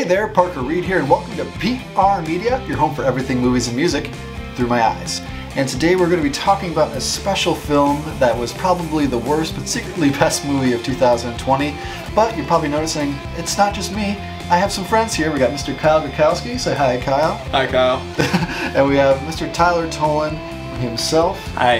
there, Parker Reed here, and welcome to PR Media, your home for everything movies and music through my eyes. And today we're going to be talking about a special film that was probably the worst but secretly best movie of 2020. But you're probably noticing it's not just me. I have some friends here. We got Mr. Kyle Grokowsky. Say hi, Kyle. Hi, Kyle. And we have Mr. Tyler Tolan himself. Hi.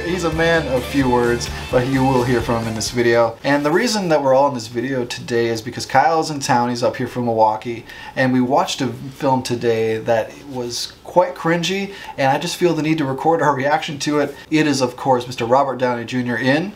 He's a man of few words, but you will hear from him in this video. And the reason that we're all in this video today is because Kyle's in town. He's up here from Milwaukee, and we watched a film today that was quite cringy, and I just feel the need to record our reaction to it. It is, of course, Mr. Robert Downey Jr. in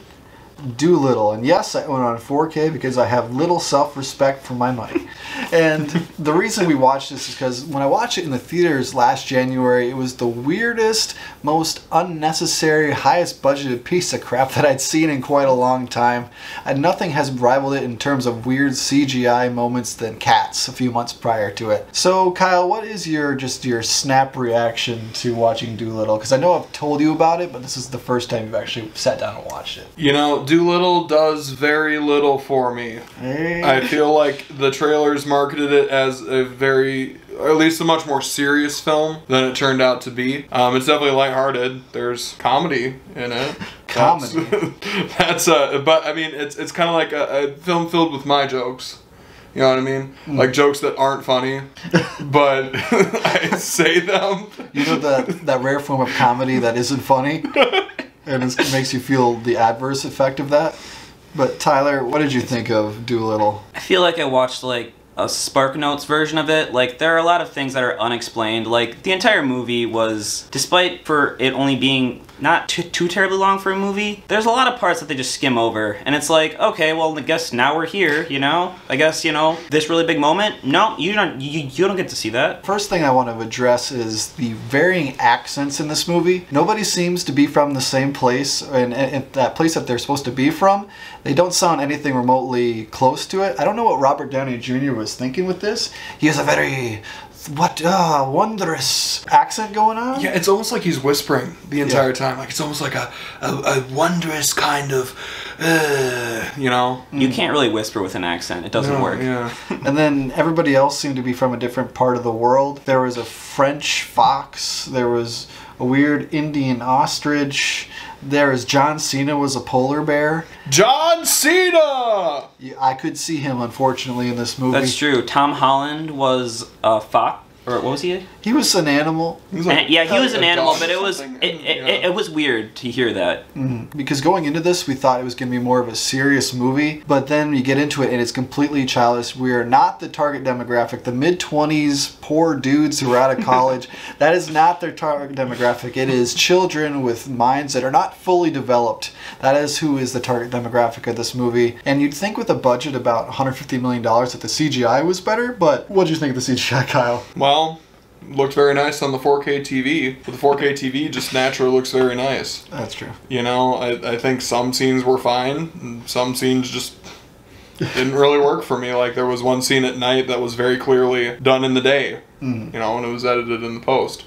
Dolittle. And yes, I went on 4K because I have little self-respect for my money. And the reason we watched this is because when I watched it in the theaters last January, it was the weirdest, most unnecessary, highest budgeted piece of crap that I'd seen in quite a long time. And nothing has rivaled it in terms of weird CGI moments than Cats a few months prior to it. So Kyle, what is your snap reaction to watching Dolittle? Because I know I've told you about it, but this is the first time you've actually sat down and watched it. You know, Dolittle does very little for me. Hey. I feel like the trailers marketed it as a at least a much more serious film than it turned out to be. It's definitely lighthearted. There's comedy in it. Comedy? But I mean, it's kind of like a film filled with my jokes. You know what I mean? Like jokes that aren't funny, but I say them. You know that rare form of comedy that isn't funny? And it makes you feel the adverse effect of that. But Tyler, what did you think of Dolittle? I feel like I watched like a Spark Notes version of it. Like, there are a lot of things that are unexplained. Like, the entire movie was, despite for it only being not too terribly long for a movie, there's a lot of parts that they just skim over. And it's like, okay, well, I guess now we're here, you know? I guess, you know, this really big moment? No, you don't get to see that. First thing I want to address is the varying accents in this movie. Nobody seems to be from the same place, and that place that they're supposed to be from, they don't sound anything remotely close to it. I don't know what Robert Downey Jr. was thinking with this. He has a very wondrous accent going on. Yeah, it's almost like he's whispering the entire time. Like, it's almost like a wondrous kind of, you know? You can't really whisper with an accent. It doesn't work. Yeah. And then everybody else seemed to be from a different part of the world. There was a French fox. There was a weird Indian ostrich. There is John Cena was a polar bear. John Cena! Yeah, I could see him, unfortunately, in this movie. That's true. Tom Holland was a fox. Or what was he? He was an animal. He was like, Yeah, he was an animal, but it it was weird to hear that. Because going into this, we thought it was going to be more of a serious movie, but then you get into it and it's completely childish. We are not the target demographic. The mid-20s poor dudes who are out of college, that is not their target demographic. It is children with minds that are not fully developed. That is who is the target demographic of this movie. And you'd think with a budget about $150 million that the CGI was better, but what did you think of the CGI, Kyle? Well, looked very nice on the 4K TV. But the 4K TV just naturally looks very nice. That's true. You know, I think some scenes were fine, and some scenes just didn't really work for me. Like, there was one scene at night that was very clearly done in the day, you know, and it was edited in the post.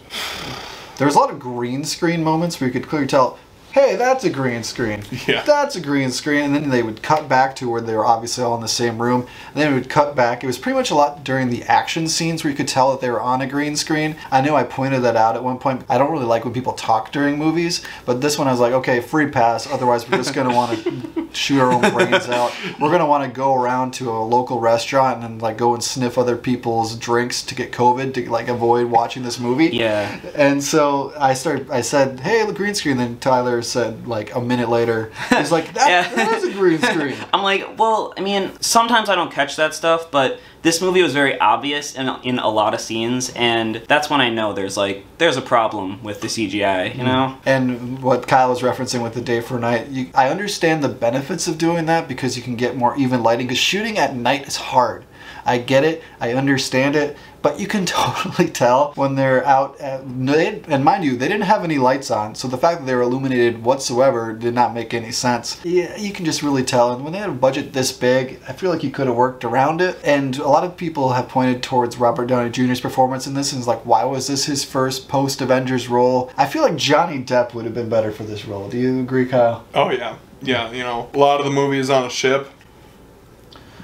There was a lot of green screen moments where you could clearly tell, hey, that's a green screen. Yeah. That's a green screen. And then they would cut back to where they were obviously all in the same room. And then it would cut back. It was pretty much a lot during the action scenes where you could tell that they were on a green screen. I know I pointed that out at one point. I don't really like when people talk during movies, but this one I was like, okay, free pass. Otherwise, we're just going to want to shoot our own brains out. We're going to want to go around to a local restaurant and then like go and sniff other people's drinks to get COVID to like avoid watching this movie. Yeah. And so I said, hey, look, green screen. Then Tyler said like a minute later, he's like, that is a green screen. I'm like, well, I mean, sometimes I don't catch that stuff, but this movie was very obvious in a lot of scenes, and that's when I know there's a problem with the CGI, you know? And what Kyle was referencing with the day for night, I understand the benefits of doing that because you can get more even lighting, because shooting at night is hard. I get it, I understand it, but you can totally tell when they're out and mind you, they didn't have any lights on, so the fact that they were illuminated whatsoever did not make any sense. Yeah, you can just really tell, and when they had a budget this big, I feel like you could have worked around it. And a lot of people have pointed towards Robert Downey Jr.'s performance in this, and it's like, why was this his first post-Avengers role? I feel like Johnny Depp would have been better for this role. Do you agree, Kyle? Oh yeah. Yeah, you know, a lot of the movie is on a ship.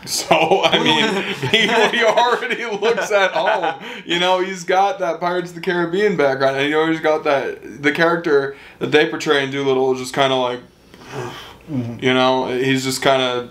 So, I mean, he already looks at home. You know, he's got that Pirates of the Caribbean background, and he always got that, the character that they portray in Dolittle is just kind of like, you know, he's just kind of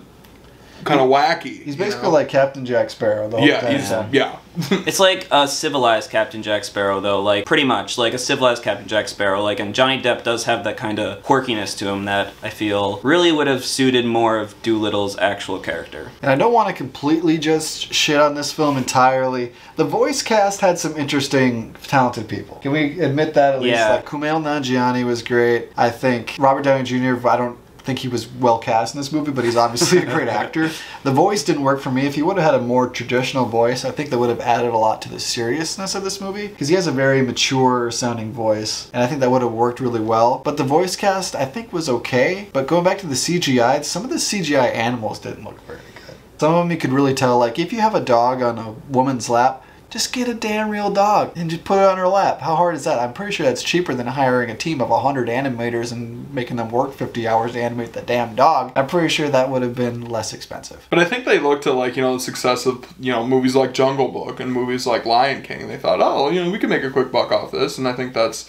wacky. He's basically like Captain Jack Sparrow the whole time. Yeah. It's like a civilized Captain Jack Sparrow, though. Like, pretty much. Like, a civilized Captain Jack Sparrow. Like, and Johnny Depp does have that kind of quirkiness to him that I feel really would have suited more of Dolittle's actual character. And I don't want to completely just shit on this film entirely. The voice cast had some interesting, talented people. Can we admit that at least? Yeah. Like, Kumail Nanjiani was great. I think Robert Downey Jr., I don't think he was well cast in this movie, but he's obviously a great actor. The voice didn't work for me. If he would have had a more traditional voice, I think that would have added a lot to the seriousness of this movie, because he has a very mature sounding voice, and I think that would have worked really well. But the voice cast, I think, was okay. But going back to the CGI, some of the CGI animals didn't look very good. Some of them you could really tell, like, if you have a dog on a woman's lap, just get a damn real dog and just put it on her lap. How hard is that? I'm pretty sure that's cheaper than hiring a team of 100 animators and making them work 50 hours to animate the damn dog. I'm pretty sure that would have been less expensive. But I think they looked at, like, you know, the success of, you know, movies like Jungle Book and movies like Lion King. They thought, oh, you know, we can make a quick buck off this. And I think that's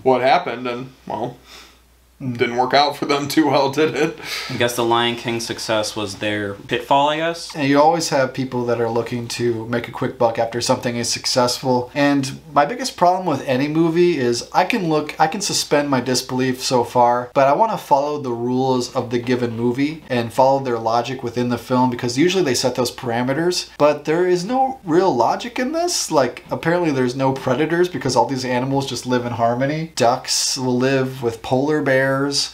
what happened. And, well, didn't work out for them too well, did it? I guess the Lion King success was their pitfall, I guess. And you always have people that are looking to make a quick buck after something is successful. And my biggest problem with any movie is I can suspend my disbelief so far, but I want to follow the rules of the given movie and follow their logic within the film, because usually they set those parameters. But there is no real logic in this. Like, apparently there's no predators because all these animals just live in harmony. Ducks will live with polar bears.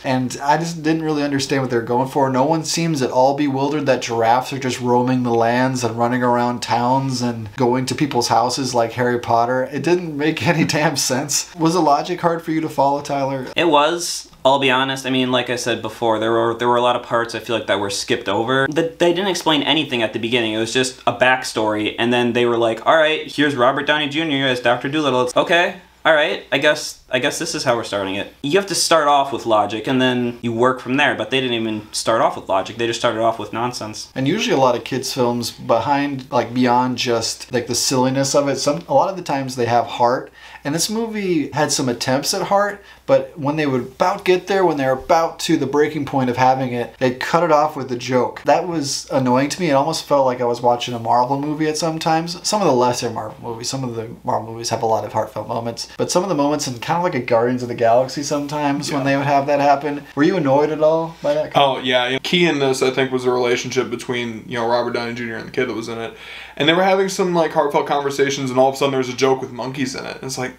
And I just didn't really understand what they're going for. No one seems at all bewildered that giraffes are just roaming the lands and running around towns and going to people's houses like Harry Potter. It didn't make any damn sense. Was the logic hard for you to follow, Tyler? It was. I'll be honest, I mean, like I said before, there were a lot of parts I feel like that were skipped over. They didn't explain anything at the beginning. It was just a backstory, and then they were like, alright, here's Robert Downey Jr. as Dr. Dolittle. It's okay. Alright, I guess this is how we're starting it. You have to start off with logic and then you work from there, but they didn't even start off with logic. They just started off with nonsense. And usually a lot of kids' films beyond just like the silliness of it, a lot of the times they have heart. And this movie had some attempts at heart, but when they would about get there, when they're about to the breaking point of having it, they'd cut it off with a joke. That was annoying to me. It almost felt like I was watching a Marvel movie at some times. Some of the lesser Marvel movies, some of the Marvel movies have a lot of heartfelt moments, but some of the moments in kind of like a Guardians of the Galaxy sometimes when they would have that happen. Were you annoyed at all by that? Oh, yeah. Key in this, I think, was the relationship between, you know, Robert Downey Jr. and the kid that was in it. And they were having some, like, heartfelt conversations, and all of a sudden there was a joke with monkeys in it. And it's like,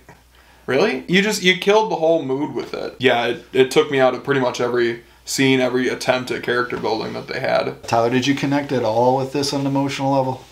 really? You killed the whole mood with it. Yeah, it took me out of pretty much every scene, every attempt at character building that they had. Tyler, did you connect at all with this on an emotional level?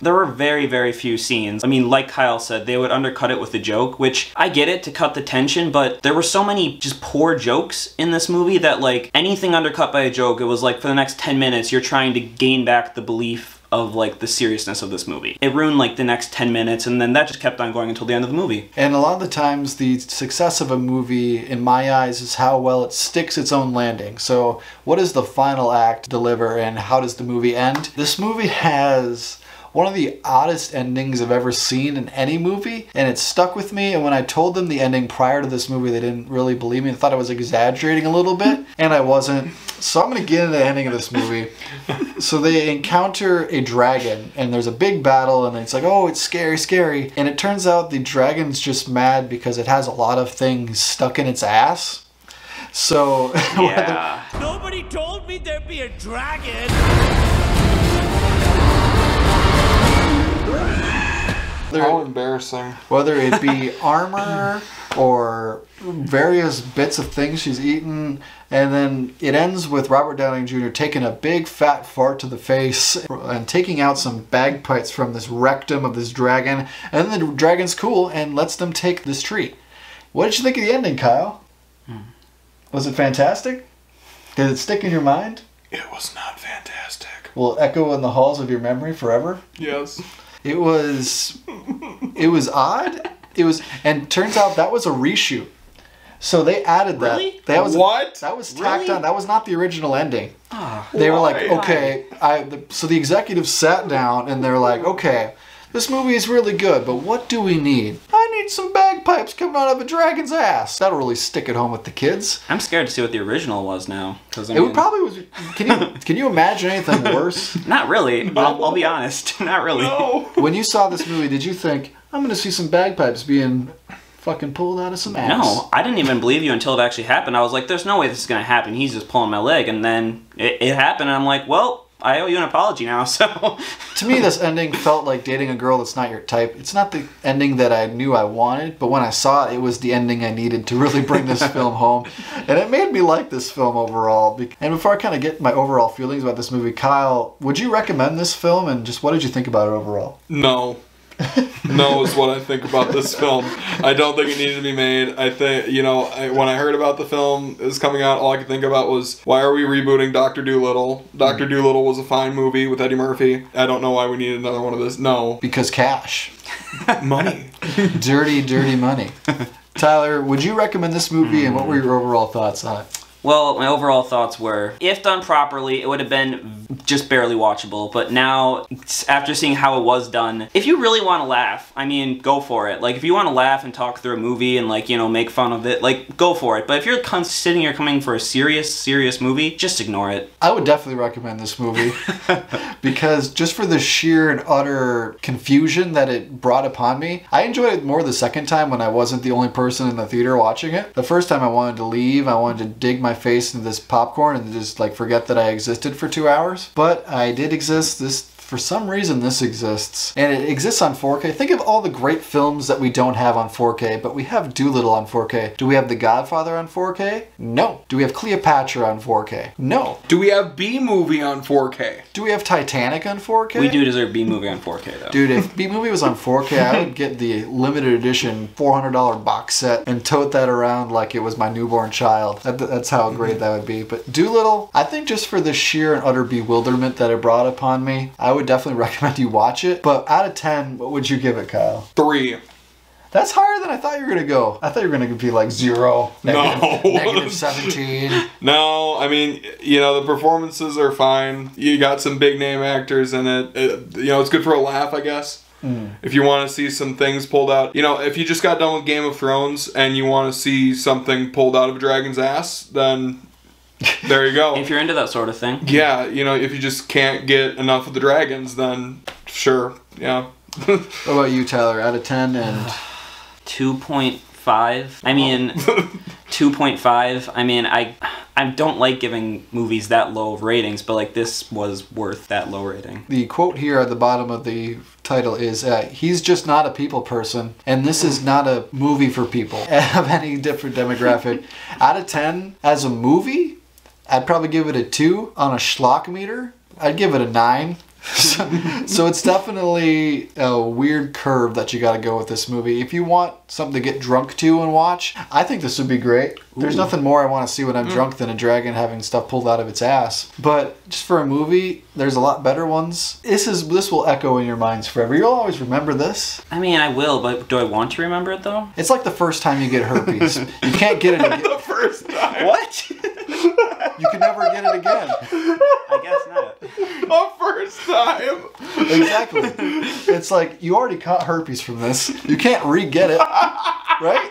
There were very, very few scenes. I mean, like Kyle said, they would undercut it with a joke, which I get it to cut the tension, but there were so many just poor jokes in this movie that, like, anything undercut by a joke, it was like for the next 10 minutes, you're trying to gain back the belief of, like, the seriousness of this movie. It ruined, like, the next 10 minutes, and then that just kept on going until the end of the movie. And a lot of the times, the success of a movie, in my eyes, is how well it sticks its own landing. So, what does the final act deliver, and how does the movie end? This movie has one of the oddest endings I've ever seen in any movie, and it stuck with me. And when I told them the ending prior to this movie, they didn't really believe me. They thought I was exaggerating a little bit, and I wasn't. So I'm going to get into the ending of this movie. So they encounter a dragon, and there's a big battle, and it's like, oh, it's scary, scary. And it turns out the dragon's just mad because it has a lot of things stuck in its ass. So Yeah. Nobody told me there'd be a dragon. How embarrassing. Whether it be armor or various bits of things she's eaten, and then it ends with Robert Downey Jr. taking a big fat fart to the face and taking out some bagpipes from this rectum of this dragon, and then the dragon's cool and lets them take this treat. What did you think of the ending, Kyle? Was it fantastic? Did it stick in your mind? It was not fantastic. Will it echo in the halls of your memory forever? Yes. It was odd. And turns out that was a reshoot. So they added that. Really? That was What? That was tacked Really? on. That was not the original ending. Ah. They were like, Why? okay. So the executives sat down and they're like, okay, this movie is really good, but what do we need? I need some bagpipes coming out of a dragon's ass. That'll really stick it home with the kids. I'm scared to see what the original was now. Because It would probably was. Can you imagine anything worse? Not really. I'll be honest. Not really. No. When you saw this movie, did you think I'm going to see some bagpipes being fucking pulled out of some ass? No, I didn't even believe you until it actually happened. I was like, there's no way this is going to happen. He's just pulling my leg. And then it happened, and I'm like, well, I owe you an apology now, so... To me, this ending felt like dating a girl that's not your type. It's not the ending that I knew I wanted, but when I saw it, it was the ending I needed to really bring this film home. And it made me like this film overall. And before I kind of get my overall feelings about this movie, Kyle, would you recommend this film, and just what did you think about it overall? No. No is what I think about this film. I don't think it needed to be made. I think, when I heard about the film is coming out, all I could think about was, why are we rebooting Dr. Dolittle? Dr. Dolittle was a fine movie with Eddie Murphy. I don't know why we need another one of this. No. Because cash. Money. Dirty, dirty money. Tyler, would you recommend this movie, and what were your overall thoughts on it? Well, my overall thoughts were, if done properly, it would have been just barely watchable. But now, after seeing how it was done, if you really want to laugh, I mean, go for it. Like, if you want to laugh and talk through a movie and, like, make fun of it, like, go for it. But if you're sitting here coming for a serious movie, just ignore it. I would definitely recommend this movie because just for the sheer and utter confusion that it brought upon me, I enjoyed it more the second time when I wasn't the only person in the theater watching it. The first time I wanted to leave, I wanted to dig my face into this popcorn and just like forget that I existed for 2 hours. But I did exist. For some reason, this exists. And it exists on 4K. Think of all the great films that we don't have on 4K, but we have Dolittle on 4K. Do we have The Godfather on 4K? No. Do we have Cleopatra on 4K? No. Do we have B-Movie on 4K? Do we have Titanic on 4K? We do deserve B-Movie on 4K, though. Dude, if B-Movie was on 4K, I would get the limited edition $400 box set and tote that around like it was my newborn child. That's how great that would be. But Dolittle, I think just for the sheer and utter bewilderment that it brought upon me, I would definitely recommend you watch it. But out of 10, what would you give it, Kyle? 3. That's higher than I thought you were going to go. I thought you were going to be like 0, negative 17. No, I mean, the performances are fine. You got some big name actors in it. It's good for a laugh, I guess. If you want to see some things pulled out. If you just got done with Game of Thrones and you want to see something pulled out of a dragon's ass, then there you go. If you're into that sort of thing. Yeah, if you just can't get enough of the dragons, then sure, yeah. What about you, Tyler? Out of 10 and... 2.5. I mean, 2.5. I mean, I don't like giving movies that low of ratings, but like this was worth that low rating. The quote here at the bottom of the title is, he's just not a people person, and this is not a movie for people of any different demographic. Out of 10, as a movie, I'd probably give it a 2 on a schlock meter. I'd give it a 9. So it's definitely a weird curve that you got to go with this movie. If you want something to get drunk to and watch, I think this would be great. There's nothing more I want to see when I'm drunk than a dragon having stuff pulled out of its ass. But just for a movie, there's a lot better ones. This will echo in your minds forever. You'll always remember this. I mean, I will, but do I want to remember it though? It's like the first time you get herpes. You can't get it again. The first time. What? You can never get it again. I guess not. The first time. Exactly. It's like you already caught herpes from this. You can't re-get it. Right?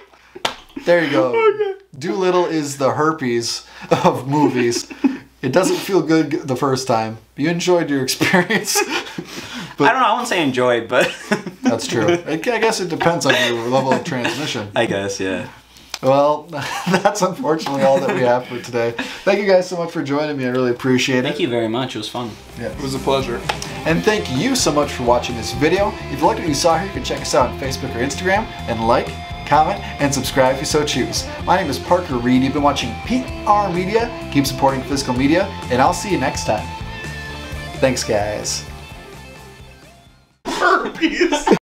There you go. Okay. Dolittle is the herpes of movies. It doesn't feel good the first time. You enjoyed your experience. But I don't know. I wouldn't say enjoyed, but... That's true. I guess it depends on your level of transmission. I guess, yeah. Well, that's unfortunately all that we have for today. Thank you guys so much for joining me. I really appreciate it. Thank you very much. It was fun. Yeah. It was a pleasure. And thank you so much for watching this video. If you liked what you saw here, you can check us out on Facebook or Instagram and like, comment, and subscribe if you so choose. My name is Parker Reed. You've been watching PR Media. Keep supporting physical media, and I'll see you next time. Thanks, guys. Herpes.